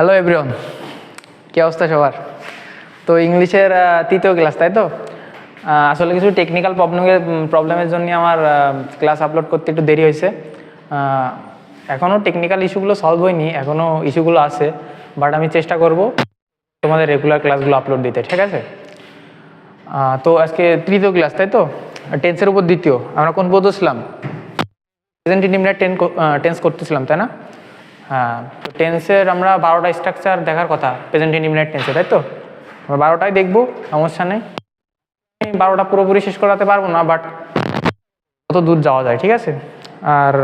Hello everyone, কী অবস্থা সবার? তো ইংলিশের তৃতীয় ক্লাস, তাই তো? আসলে কিছু টেকনিক্যাল প্রবলেমের জন্য আমার ক্লাস আপলোড করতে একটু দেরি হয়েছে। এখনও টেকনিক্যাল ইস্যুগুলো সলভ হয়নি, এখনও ইস্যুগুলো আছে, বাট আমি চেষ্টা করব তোমাদের রেগুলার ক্লাসগুলো আপলোড দিতে, ঠিক আছে? তো আজকে তৃতীয় ক্লাস, তাই তো? টেন্সের উপর দ্বিতীয়। আমরা কোন পড়ছিলাম? প্রেজেন্ট ইনডিফিনিট টেন্স করতেছিলাম, তাই না? হ্যাঁ, তো টেন্সের আমরা 12টা স্ট্রাকচার দেখার কথা প্রেজেন্ট ইনডিফিনিট টেন্সে, তাই তো? আমরা 12টাই দেখবো, সমস্যা নেই। 12টা পুরোপুরি শেষ করাতে পারবো না, বাট কত দূর যাওয়া যায়, ঠিক আছে? আর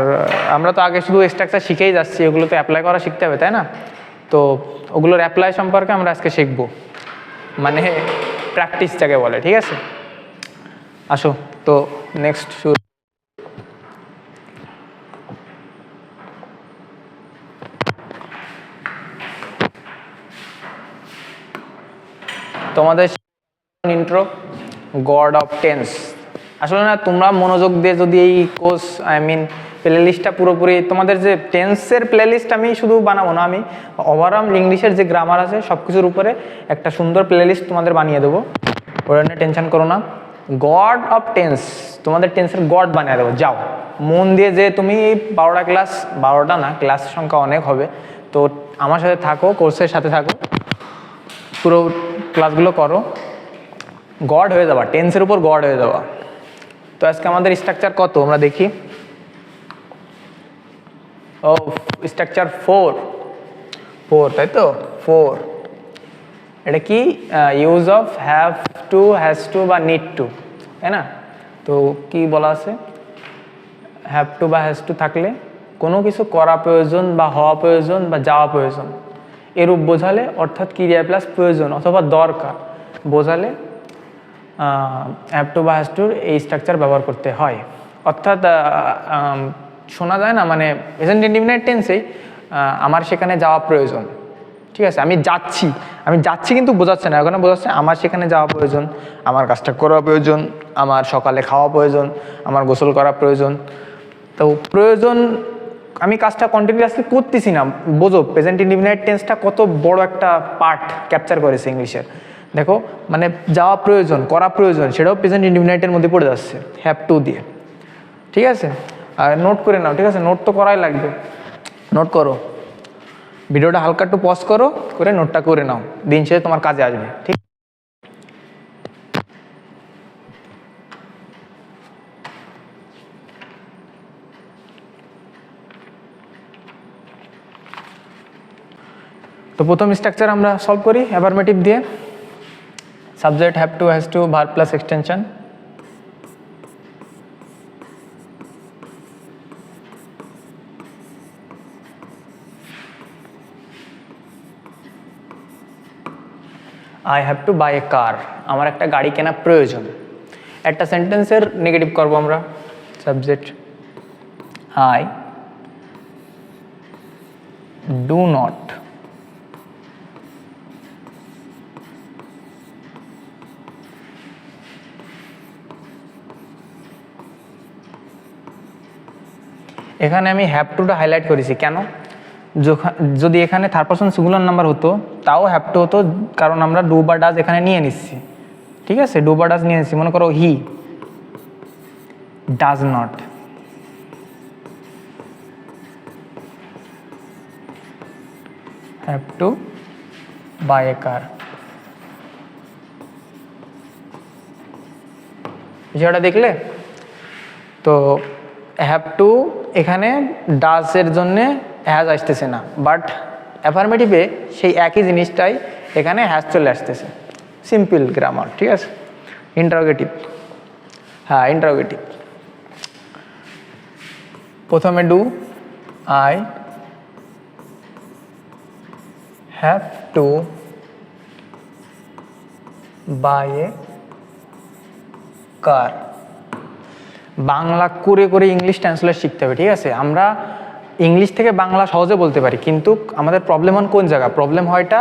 আমরা তো আগে শুধু স্ট্রাকচার শিখেই যাচ্ছি, ওগুলো তো অ্যাপ্লাই করা শিখতে হবে, তাই না? তো ওগুলোর অ্যাপ্লাই সম্পর্কে আমরা আজকে শিখবো, মানে প্র্যাকটিস যাকে বলে, ঠিক আছে? আসো তো নেক্সট শুরু। তোমাদের ইন্ট্রো গড অফ টেন্স। আসলে না, তোমরা মনোযোগ দিয়ে যদি এই কোর্স প্লে লিস্টটা পুরোপুরি, তোমাদের যে টেন্সের প্লে লিস্ট আমি শুধু বানাবো না, আমি ওভারঅল ইংলিশের যে গ্রামার আছে সব কিছুর উপরে একটা সুন্দর প্লে লিস্ট তোমাদের বানিয়ে দেবো, ওটা নিয়ে টেনশন করো না। গড অফ টেন্স, তোমাদের টেন্সের গড বানিয়ে দেবো। যাও মন দিয়ে, যে তুমি এই 12টা ক্লাস, 12টা না, ক্লাস সংখ্যা অনেক হবে, তো আমার সাথে থাকো, কোর্সের সাথে থাকো, পুরো ক্লাসগুলো করো, গড হয়ে যাবা, টেন্সের উপর গড হয়ে যাওয়া। তো আজকে আমাদের স্ট্রাকচার কত আমরা দেখি। ও, স্ট্রাকচার 4, তাই তো? 4 এটা কি? Use of have to, has two বা নিড টু, তাই না? তো কি বলা আছে? হ্যাভ টু বা হ্যাজ টু থাকলে কোনো কিছু করা প্রয়োজন বা হওয়া প্রয়োজন বা যাওয়া প্রয়োজন, এরূপ বোঝালে, অর্থাৎ ক্রিয়া প্লাস প্রয়োজন অথবা দরকার বোঝালে হ্যাভ টু বা হ্যাজ টুর এই স্ট্রাকচার ব্যবহার করতে হয়। অর্থাৎ শোনা যায় না, মানে প্রেজেন্ট ইনডিফিনিট টেন্সেই আমার সেখানে যাওয়া প্রয়োজন, ঠিক আছে? আমি যাচ্ছি কিন্তু বোঝাচ্ছে না, ওখানে বোঝাচ্ছে আমার সেখানে যাওয়া প্রয়োজন, আমার কাজটা করা প্রয়োজন, আমার সকালে খাওয়া প্রয়োজন, আমার গোসল করা প্রয়োজন। তো প্রয়োজন, আমি কাজটা কন্টিনিউয়াসলি করতেছি না, বোঝো প্রেজেন্ট ইনডিফিনিট টেন্সটা কত বড় একটা পার্ট ক্যাপচার করেছে ইংলিশের। দেখো, মানে যাওয়া প্রয়োজন, করা প্রয়োজন, সেটাও প্রেজেন্ট ইনডিফিনিটের মধ্যে পড়ে যাচ্ছে হ্যাভ টু দিয়ে, ঠিক আছে? আর নোট করে নাও, ঠিক আছে? নোট তো করাই লাগবে, নোট করো। ভিডিওটা হালকা একটু পজ করো, করে নোটটা করে নাও, দিন শেষে তোমার কাজে আসবে, ঠিক? তো প্রথম স্ট্রাকচার আমরা সলভ করি অ্যাফার্মেটিভ দিয়ে। Subject have to, has to, verb plus extension. I have to buy a car, আমার একটা গাড়ি কেনা প্রয়োজন। একটা সেন্টেন্সের নেগেটিভ করবো আমরা। সাবজেক্ট আই ডু নট এখানে আমি হ্যাভ টুটা হাইলাইট করেছি কেন? যদি এখানে থার্ড পারসন সিঙ্গুলার নাম্বার হতো তাও হ্যাভ টু হতো, কারণ আমরা ডু বা ডাজ এখানে নিয়ে নিচ্ছি, ঠিক আছে? ডু বা ডাজ নিয়ে নিচ্ছি। মনে করো he does not have to buy a car. বিষয়টা দেখলে তো? হ্যাভ টু এখানে ডাজের জন্যে হ্যাজ আসতেছে না, বাট অ্যাফার্মেটিভে সেই একই জিনিসটাই এখানে হ্যাজ চলে আসতেছে। সিম্পল গ্রামার, ঠিক আছে? ইন্টারোগেটিভ, হ্যাঁ ইন্টারোগেটিভ। প্রথমে do, I have to buy a car. Bangla করে করে ইংলিশ ট্রান্সলেট শিখতে হবে, ঠিক আছে? আমরা ইংলিশ থেকে বাংলা সহজে বলতে পারি, কিন্তু আমাদের প্রবলেম হয় কোন জায়গা? প্রবলেম হয়টা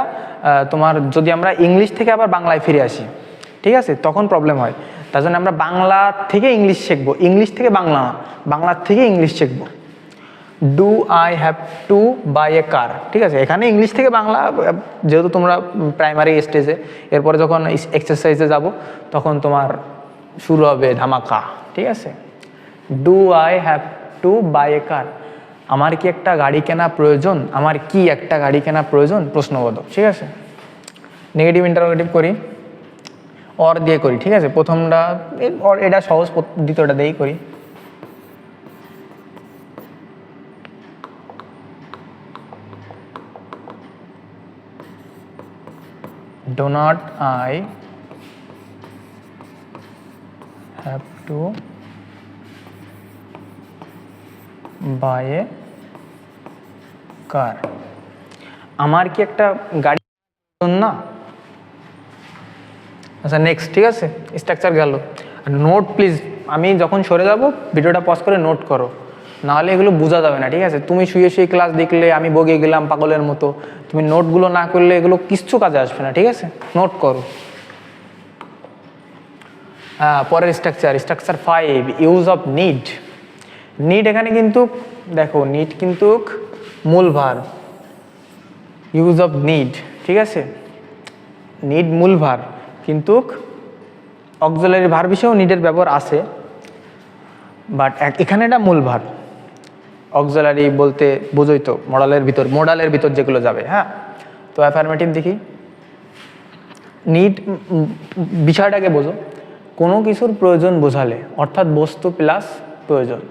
তোমার যদি আমরা ইংলিশ থেকে আবার বাংলায় ফিরে আসি, ঠিক আছে? তখন প্রবলেম হয়। তার জন্য আমরা বাংলা থেকে ইংলিশ শিখবো, ইংলিশ থেকে বাংলা না, বাংলার থেকে ইংলিশ শিখবো। Do I have to buy a car, ঠিক আছে। এখানে ইংলিশ থেকে বাংলা, যেহেতু তোমরা প্রাইমারি স্টেজে, এরপরে যখন এক্সারসাইজে যাব তখন তোমার শুরু হবে ধামাকা, ঠিক আছে। Do I have to buy a car, আমার কি একটা গাড়ি কেনা প্রয়োজন, আমার কি একটা গাড়ি কেনা প্রয়োজন, প্রশ্নবোধক, ঠিক আছে। নেগেটিভ ইন্টারোগেটিভ করি, অর দিয়ে করি, ঠিক আছে। প্রথমটা অর, এটা সহজ, দ্বিতীয়টা দিয়েই করি। Do not I have to buy a car, আমার কি একটা গাড়ি না। আচ্ছা নেক্সট, ঠিক আছে, স্ট্রাকচার গেল। নোট প্লিজ, আমি যখন সরে যাব ভিডিওটা পজ করে নোট করো, নাহলে এগুলো বোঝা যাবে না, ঠিক আছে। তুমি শুয়ে শুয়ে ক্লাস দেখলে, আমি বগে গেলাম পাগলের মতো, তুমি নোটগুলো না করলে এগুলো কিচ্ছু কাজে আসবে না, ঠিক আছে। নোট করো। পরের structure 5, use of need. Need এখানে কিন্তু দেখো, নিড কিন্তু মূল ভার, ইউজ অফ নিড, ঠিক আছে। নিড মূল ভার, কিন্তু অক্সিলারি ভার বিষয়েও নিডের ব্যবহার আছে, বাট এখানে এটা মূল ভার। অক্সিলারি বলতে বোঝোই তো মোডালের ভিতর যেগুলো যাবে। হ্যাঁ, তো অ্যাফার্মেটিভ দেখি। নিড বিষয়টাকে বোঝো, কোনো কিছুর প্রয়োজন বোঝালে, অর্থাৎ বস্তু প্লাস প্রয়োজন।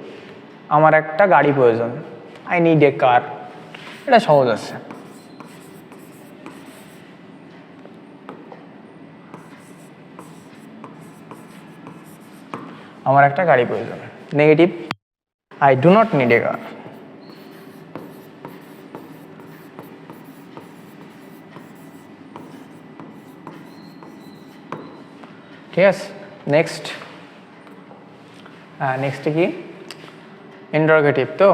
আমার একটা গাড়ি প্রয়োজন, আই নিড এ কার, এটা সহজ আছে। আমার একটা গাড়ি প্রয়োজন। Negative, I do not need a car. ঠিক আছে, নেক্সট কি ইন্টারোগেটিভ। তো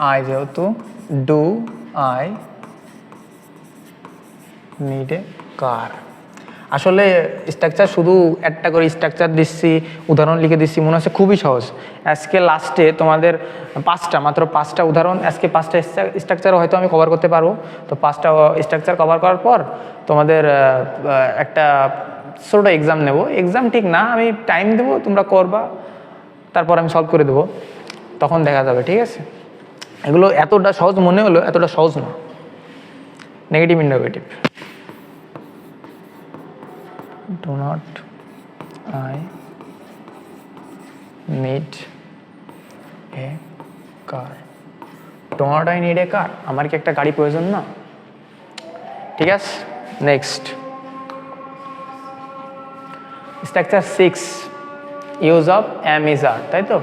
আই যেহেতু, do I need a car. আসলে স্ট্রাকচার শুধু একটা করে স্ট্রাকচার দিচ্ছি, উদাহরণ লিখে দিচ্ছি, মনে হচ্ছে খুবই সহজ। আজকে লাস্টে তোমাদের মাত্র পাঁচটা উদাহরণ, আজকে 5টা স্ট্রাকচারও হয়তো আমি কভার করতে পারবো। তো 5টা স্ট্রাকচার কভার করার পর তোমাদের একটা ছোটো এক্সাম নেব। এক্সাম ঠিক না, আমি টাইম দেবো, তোমরা করবা, তারপর আমি সলভ করে দেবো, তখন দেখা যাবে, ঠিক আছে। এগুলো এতটা সহজ মনে হলো, এতটা সহজ না। Negative interrogative, do not I need a car, do not I need a car, আমার কি একটা গাড়ি প্রয়োজন না, ঠিক আছে। Next structure 6, use of am is are, তাই তো।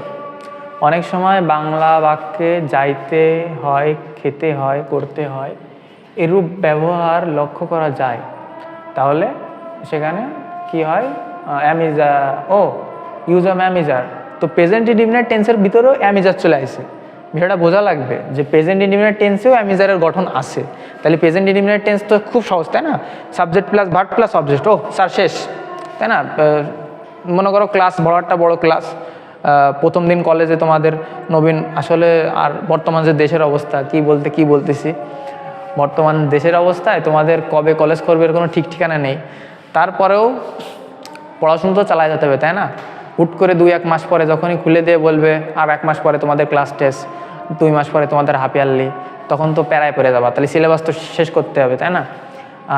অনেক সময় বাংলা বাক্যে যাইতে হয়, খেতে হয়, করতে হয়, এরূপ ব্যবহার লক্ষ্য করা যায়, তাহলে সেখানে কি হয়, ইউজ অফ অ্যামিজার। তো প্রেজেন্ট ইনডিফিনিট টেন্সের ভিতরেও অ্যামিজার চলে আসে, বিষয়টা বোঝা লাগবে যে প্রেজেন্ট ইনডিফিনিট টেন্সেও অ্যামিজারের গঠন আছে। তাহলে প্রেজেন্ট ইনডিফিনিট টেন্স তো খুব সহজ, তাই না। Subject plus verb plus object, sir শেষ, তাই না। মনে করো ক্লাস বড় ক্লাস, প্রথম দিন কলেজে তোমাদের নবীন, আসলে আর বর্তমান যে দেশের অবস্থা, কি বলতেছি, বর্তমান দেশের অবস্থায় তোমাদের কবে কলেজ করবে এর কোনো ঠিক ঠিকানা নেই। তারপরেও পড়াশুনো তো চালায় যেতে হবে, তাই না। হুট করে 2-1 মাস পরে যখনই খুলে দিয়ে বলবে আর 1 মাস পরে তোমাদের ক্লাস টেস্ট, 2 মাস পরে তোমাদের হাফ ইয়ারলি, তখন তো প্যারায় পড়ে যাবা। তাহলে সিলেবাস তো শেষ করতে হবে, তাই না।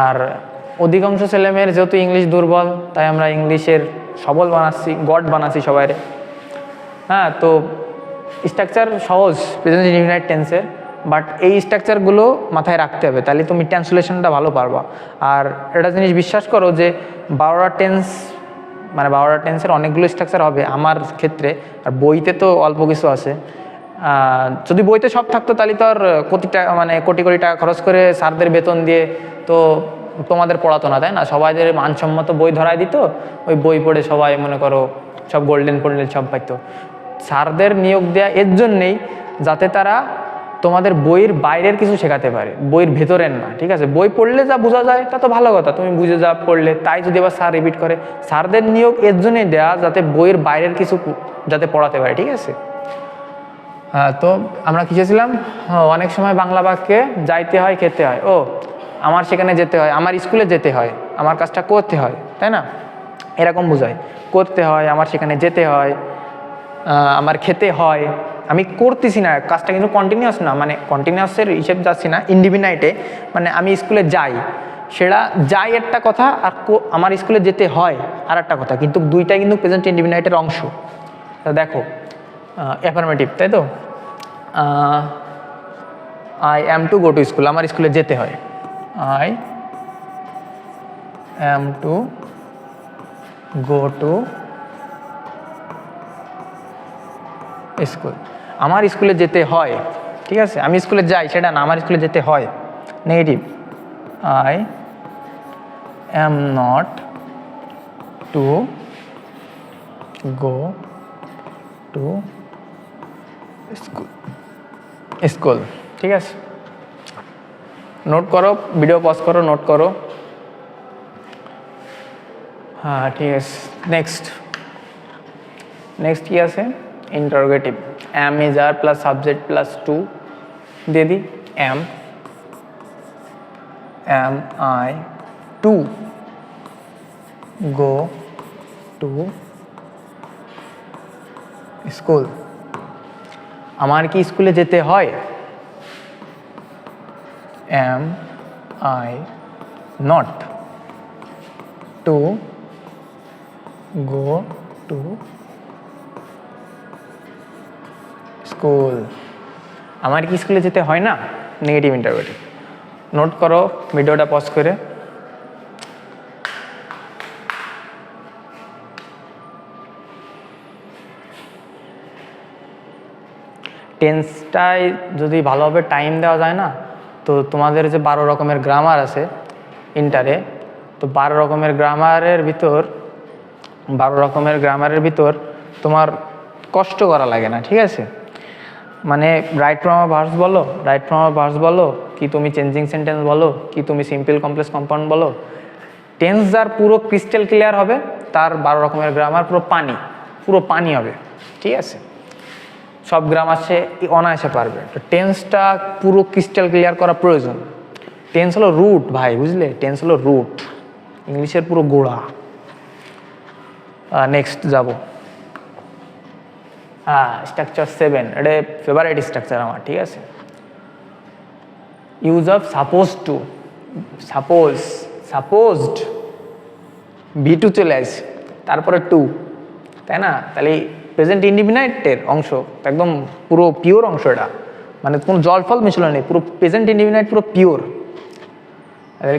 আর অধিকাংশ ছেলেমেয়ের যেহেতু ইংলিশ দুর্বল, তাই আমরা ইংলিশের সবল বানাচ্ছি, গড বানাচ্ছি সবাইরে। হ্যাঁ, তো স্ট্রাকচার সহজ প্রেজেন্ট ইনডিফিনিট টেন্সের, বাট এই স্ট্রাকচারগুলো মাথায় রাখতে হবে, তাহলে তুমি ট্রান্সলেশনটা ভালো পারবা। আর একটা জিনিস বিশ্বাস করো যে 12টা টেন্সের অনেকগুলো স্ট্রাকচার হবে আমার ক্ষেত্রে, আর বইতে তো অল্প কিছু আছে। যদি বইতে সব থাকতো তাহলে তো আর কোটি টাকা খরচ করে স্যারদের বেতন দিয়ে তো তোমাদের পড়াতো না, তাই না। সবাইদের মানসম্মত বই ধরাই দিত, ওই বই পড়ে সবাই মনে করো সব গোল্ডেন সব পাইতো। স্যারদের নিয়োগ দেয়া এর জন্যেই যাতে তারা তোমাদের বইয়ের বাইরের কিছু শেখাতে পারে, বইয়ের ভেতরের না, ঠিক আছে। বই পড়লে যা বোঝা যায় তা তো ভালো কথা, তুমি বুঝে যা পড়লে, তাই যদি আবার স্যার রিপিট করে, স্যারদের নিয়োগ এর জন্যই দেয়া যাতে বইয়ের বাইরের কিছু যাতে পড়াতে পারে, ঠিক আছে। তো আমরা কি চেয়েছিলাম, অনেক সময় বাংলা বাক্যে যাইতে হয় খেতে হয়, ও আমার সেখানে যেতে হয়, আমার স্কুলে যেতে হয়, আমার কাজটা করতে হয়, তাই না, এরকম বোঝায়। করতে হয়, আমার সেখানে যেতে হয়, আমার খেতে হয়, আমি করতেছি না কাজটা, কিন্তু কন্টিনিউয়াস না, মানে কন্টিনিউয়াসের হিসেব যাচ্ছি না, ইনডিফিনাইটে, মানে আমি স্কুলে যাই, সেটা যাই একটা কথা, আর আমার স্কুলে যেতে হয় আর একটা কথা, কিন্তু দুইটাই কিন্তু প্রেজেন্ট ইনডিফিনাইটের অংশ। দেখো অ্যাফার্মেটিভ, তাই তো, I am two go to school, আমার স্কুলে যেতে হয়, I am two go to school, আমার স্কুলে যেতে হয়, ঠিক আছে, আমি স্কুলে যাই সেটা না, আমার স্কুলে যেতে হয়। Negative, I am not to go to school, school, ঠিক আছে, নোট করো, ভিডিও পজ করো, নোট করো। হ্যাঁ ঠিক আছে, নেক্সট কি আছে, interrogative, am is are plus subject plus to দিয়ে দিই, am I to go to school, আমার কি স্কুলে যেতে হয়, am I not to go to school, আমার কি স্কুলে যেতে হয় না, নেগেটিভ ইন্টারোগেটিভ। নোট করো ভিডিওটা পজ করে। টেন্সটায় যদি ভালোভাবে টাইম দেওয়া যায় না, তো তোমাদের যে 12 রকমের গ্রামার আছে ইন্টারে, তো 12 রকমের গ্রামারের ভিতর তোমার কষ্ট করা লাগে না, ঠিক আছে, মানে রাইট ফ্রম ভার্স বলো, কি তুমি চেঞ্জিং সেন্টেন্স বলো, কি তুমি সিম্পল কমপ্লেক্স কম্পাউন্ড বলো, টেন্স যার পুরো ক্রিস্টাল ক্লিয়ার হবে, তার 12 রকমের গ্রামার পুরো পানি হবে, ঠিক আছে, সব গ্রামার সে অনায়াসে পারবে। তো টেন্সটা পুরো ক্রিস্টাল ক্লিয়ার করা প্রয়োজন। টেন্স হলো রুট ভাই, বুঝলে, টেন্স হলো রুট, ইংলিশের পুরো গোড়া। নেক্সট যাব, স্ট্রাকচার 7, এটা ফেভারিট স্ট্রাকচার আমার, ঠিক আছে, ইউজ অফ সাপোজড V2 চলে আসে, তারপরে টু, তাই না, তাহলে প্রেজেন্ট ইনডিফিনাইটের অংশ একদম পুরো পিওর অংশ, এটা মানে কোনো জল ফল মিশল নেই, পুরো প্রেজেন্ট ইনডিফিনাইট পুরো পিওর।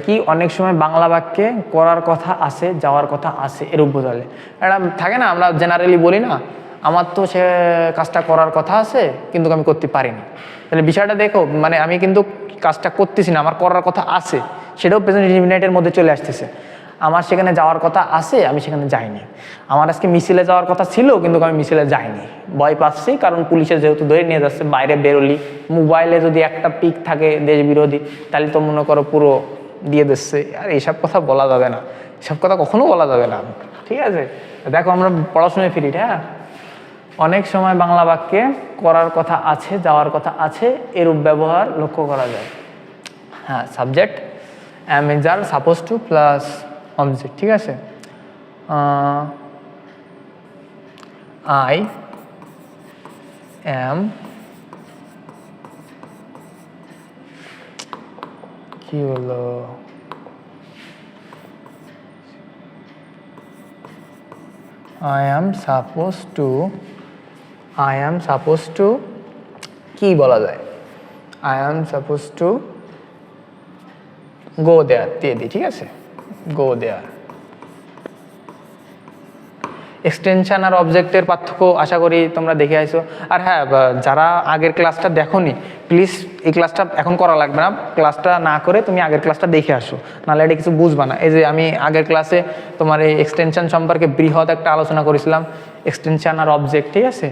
কি অনেক সময় বাংলা বাক্যে করার কথা আছে, যাওয়ার কথা আছে, এরূপ বোঝালে এটা থাকে না, আমরা জেনারেলি বলি না, আমার তো সে কাজটা করার কথা আছে কিন্তু আমি করতে পারিনি, তাহলে বিষয়টা দেখো, মানে আমি কিন্তু কাজটা করতেছি না, আমার করার কথা আছে, সেটাও প্রেজেন্ট ইনডিফিনাইটের মধ্যে চলে আসতেছে। আমার সেখানে যাওয়ার কথা আছে, আমি সেখানে যাইনি। আমার আজকে মিছিলে যাওয়ার কথা ছিল কিন্তু আমি মিছিলে যাইনি, ভয় পাচ্ছি, কারণ পুলিশে যেহেতু ধরে নিয়ে যাচ্ছে, বাইরে বেরোলি, মোবাইলে যদি একটা পিক থাকে দেশ বিরোধী, তাহলে তো মনে করো পুরো দিয়ে দিচ্ছে। আর এইসব কথা বলা যাবে না, এসব কথা কখনো বলা যাবে না, ঠিক আছে। দেখো আমরা পড়াশোনায় ফিরি, হ্যাঁ, অনেক সময় বাংলা বাক্যে করার কথা আছে, যাওয়ার কথা আছে, এরূপ ব্যবহার লক্ষ্য করা যায়। হ্যাঁ, subject am is are suppose to plus object, ঠিক আছে, আই অ্যাম, কি হলো, I am supposed to কি বলা যায়, I am supposed to go there দিয়ে দিই, ঠিক আছে, go there। এক্সটেনশন আর অবজেক্টের পার্থক্য আশা করি তোমরা দেখে আইছো। আর হ্যাঁ, যারা আগের ক্লাসটা দেখোনি, প্লিজ এই ক্লাসটা এখন করা লাগবে না, ক্লাসটা না করে তুমি আগের ক্লাসটা দেখে আসো, নাহলে এটা কিছু বুঝবা না। এই যে আমি আগের ক্লাসে তোমার এই এক্সটেনশন সম্পর্কে বৃহৎ একটা আলোচনা করেছিলাম, এক্সটেনশন আর অবজেক্ট, ঠিক আছে,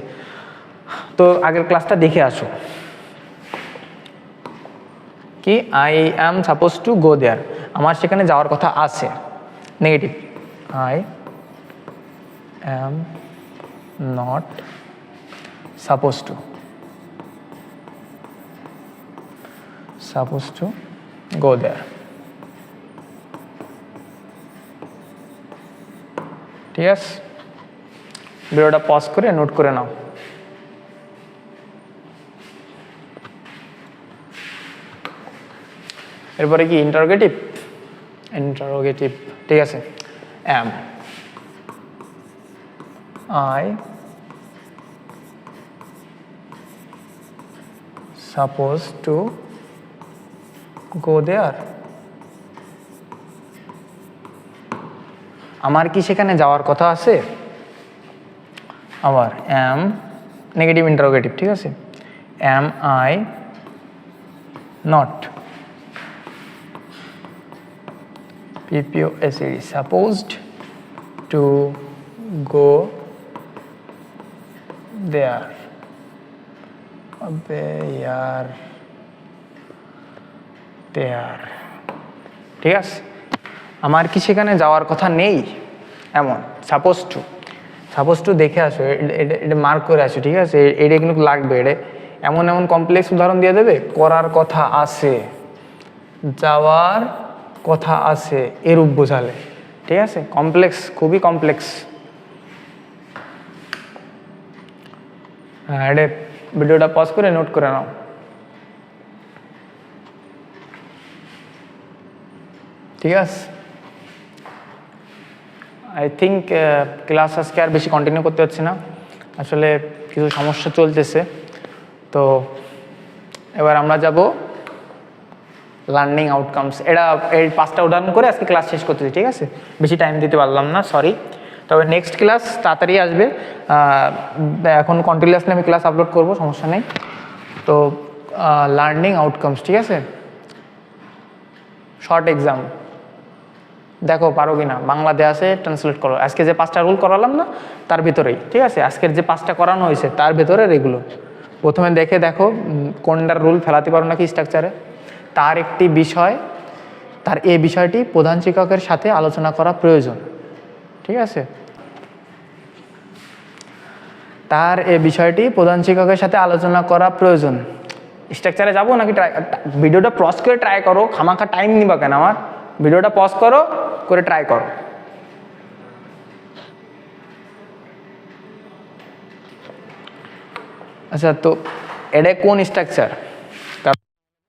তো আগের ক্লাসটা দেখে আসো। কি, I am suppose to go there, আমার সেখানে যাওয়ার কথা আছে, negative, I am not supposed to supposed to go there. ঠিক আছে, ভিডিওটা পজ করে নোট করে নাও। এরপরে কি ইন্টারোগেটিভ, ঠিক আছে। am I supposed to go there? আমার কি সেখানে যাওয়ার কথা আছে? আবার am নেগেটিভ ইন্টারোগেটিভ, ঠিক আছে। am I not PPOSED supposed to go there? ঠিক আছে, আমার কি সেখানে যাওয়ার কথা নেই এমন। সাপোজ টু দেখে আসো, এটা মার্ক করে আসো, ঠিক আছে। এটা কিন্তু লাগবে, এটা এমন এমন কমপ্লেক্স উদাহরণ দিয়ে দেবে। করার কথা আছে, যাওয়ার কথা আছে, এরূপ বোঝালে, ঠিক আছে। কমপ্লেক্স, খুবই কমপ্লেক্স। হ্যাঁ, এটা ভিডিওটা পজ করে নোট করে নাও। ঠিক আছে, আই থিঙ্ক ক্লাস আজকে আর বেশি কন্টিনিউ করতে হচ্ছে না, আসলে কিছু সমস্যা চলতেছে। তো এবার আমরা যাব লার্নিং আউটকামস। এই 5টা উদাহরণ করে আজকে ক্লাস শেষ করতেছি, ঠিক আছে। বেশি টাইম দিতে পারলাম না, সরি। তবে নেক্সট ক্লাস তাড়াতাড়ি আসবে, এখন কন্টিনিউয়াসলি আমি ক্লাস আপলোড করব, সমস্যা নেই। তো লার্নিং আউটকামস, ঠিক আছে। শর্ট এক্সাম দেখো পারো কি না, বাংলা দেয়া আছে, ট্রান্সলেট করো। আজকে যে 5টা রুল করালাম না তার ভিতরেই, ঠিক আছে। আজকের যে 5টা করানো হয়েছে তার ভিতরে এগুলো প্রথমে দেখো কোনটার রুল ফেলাতে পারো নাকি স্ট্রাকচারে। তার একটি বিষয়, তার এই বিষয়টি প্রধান শিক্ষকের সাথে আলোচনা করা প্রয়োজন, ঠিক আছে। তার এই বিষয়টি প্রধান শিক্ষকের সাথে আলোচনা করা প্রয়োজন। স্ট্রাকচারে যাবো নাকি ভিডিওটা পজ করে ট্রাই করো, খামাখা টাইম নিবা কেন আমার। ভিডিওটা পজ করো করে ট্রাই করো। আচ্ছা, তো এটা কোন স্ট্রাকচার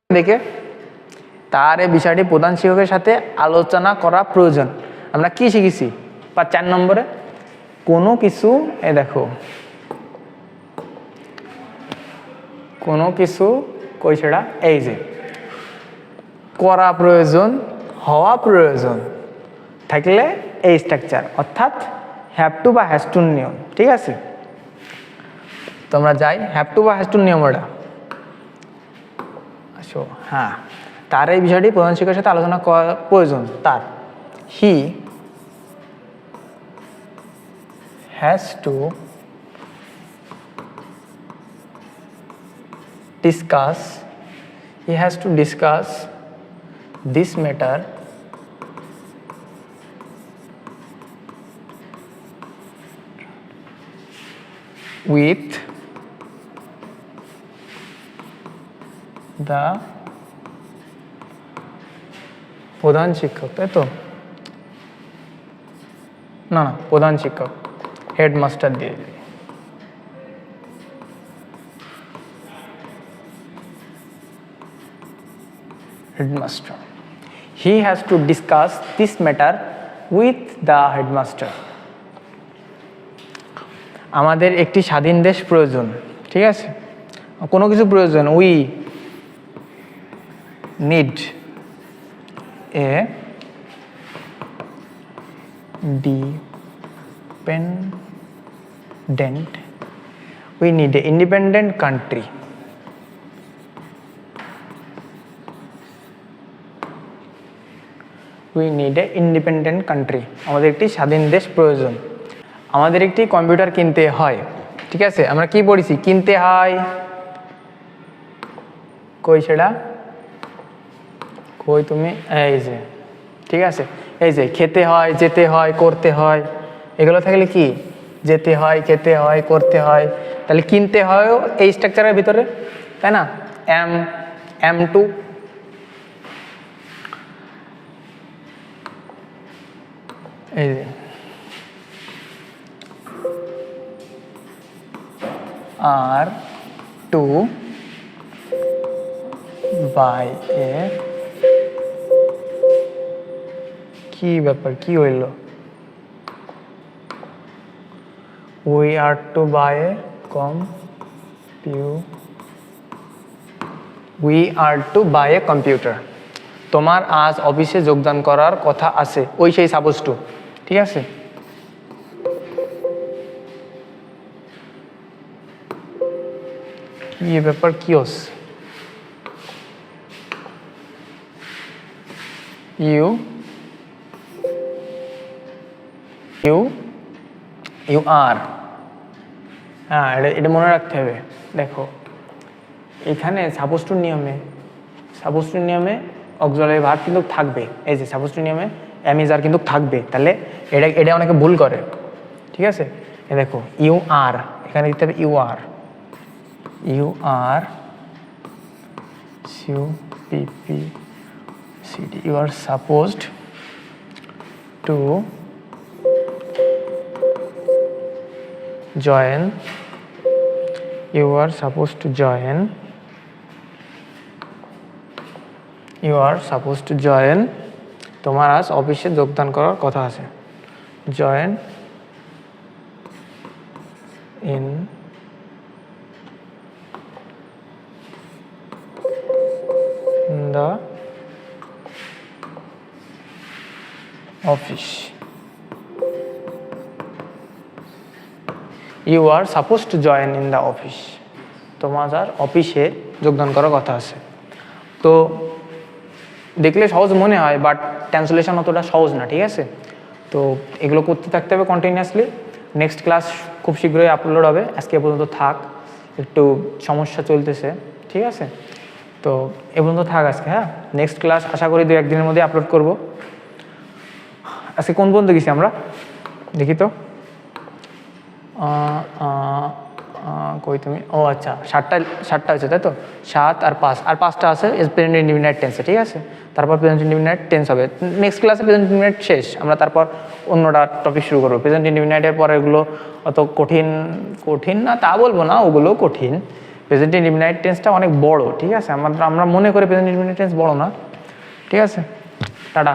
দেখে, তার এই বিষয়টি প্রধান শিক্ষকের সাথে আলোচনা করা প্রয়োজন। আমরা কি শিখেছি 4 নম্বরে, কোনো কিছু, এ দেখো কোনো কিছু কই সেটা, এই যে করা প্রয়োজন, হওয়া প্রয়োজন থাকলে এই স্ট্রাকচার, অর্থাৎ হ্যাভ টু বা হ্যাজ টু নিয়ম, ঠিক আছে। তোমরা যাই হ্যাভ টু বা হ্যাজ টু নিয়ম, ওটা আসো। হ্যাঁ, তার এই বিষয়টি প্রধান শিক্ষকের সাথে আলোচনা করা প্রয়োজন। তার he has to discuss, he has to discuss this matter with the প্রধান শিক্ষক, তাই তো না, প্রধান শিক্ষক হেডমাস্টার দিয়ে দিই। headmaster, he has to discuss this matter with the headmaster. আমাদের একটি স্বাধীন দেশ প্রয়োজন, ঠিক আছে। কোনো কিছু প্রয়োজন, we need a dependent, we need a independent country. We need a independent country, আমাদের একটি স্বাধীন দেশ প্রয়োজন। আমাদের একটি কম্পিউটার কিনতে হয়, ঠিক আছে। আমরা কি পড়েছি, কিনতে হয়, কই সেটা, কই তুমি, এই যে, ঠিক আছে। এই যে খেতে হয়, যেতে হয়, করতে হয়, এগুলো থাকলে কি যেতে হয়, খেতে হয়, করতে হয়, তাহলে কিনতে হয়ও এই স্ট্রাকচারের ভিতরে, তাই না। এম টু এই যে আর টু বাই এ কি ব্যাপার কি হইল we are to buy a computer তোমার আজ অফিসে যোগদান করার কথা আছে ওই সেই সাপোজ টু ঠিক আছে কি ব্যাপার কি হচ্ছে ইউ আর হ্যাঁ এটা মনে রাখতে হবে দেখো এখানে সাপোজ টু নিয়মে অক্সিলারি ভার্ব কিন্তু থাকবে এই যে সাপোজ টু নিয়মে এম ইজ আর কিন্তু থাকবে তাহলে এটা অনেকে ভুল করে ঠিক আছে এ দেখো ইউ আর এখানে দিতে হবে you are CUPP you are supposed to join তোমার আজ অফিসে যোগদান করার কথা আছে join in the office you are supposed to join in the office তোমার অফিসে যোগদান করার কথা আছে তো দেখলে সহজ মনে হয় বাট ট্রান্সলেশন অতটা সহজ না ঠিক আছে তো এগুলো করতে থাকতে হবে কন্টিনিউয়াসলি নেক্সট ক্লাস খুব শীঘ্রই আপলোড হবে আজকে পর্যন্ত থাক একটু সমস্যা চলতেছে ঠিক আছে তো এ পর্যন্ত থাক আজকে হ্যাঁ নেক্সট ক্লাস আশা করি 2-1 দিনের মধ্যে আপলোড করব আজকে কোন পর্যন্ত গেছি আমরা দেখি তো কই তুমি ও আচ্ছা 7টা হচ্ছে তাই তো 7 আর 5টা আছে প্রেজেন্ট ইনডিফিনিট টেন্সে ঠিক আছে তারপর প্রেজেন্ট ইনডিফিনিট টেন্স হবে নেক্সট ক্লাসে প্রেজেন্ট ইনডিফিনিট শেষ আমরা তারপর অন্যটা টপিক শুরু করবো প্রেজেন্ট ইনডিফিনিটের পর এগুলো অত কঠিন না তা বলবো না ওগুলো কঠিন প্রেজেন্ট ইনডিফিনিট টেন্সটা অনেক বড় ঠিক আছে আমরা মনে করি প্রেজেন্ট ইনডিফিনিট টেন্স বড় না ঠিক আছে টাটা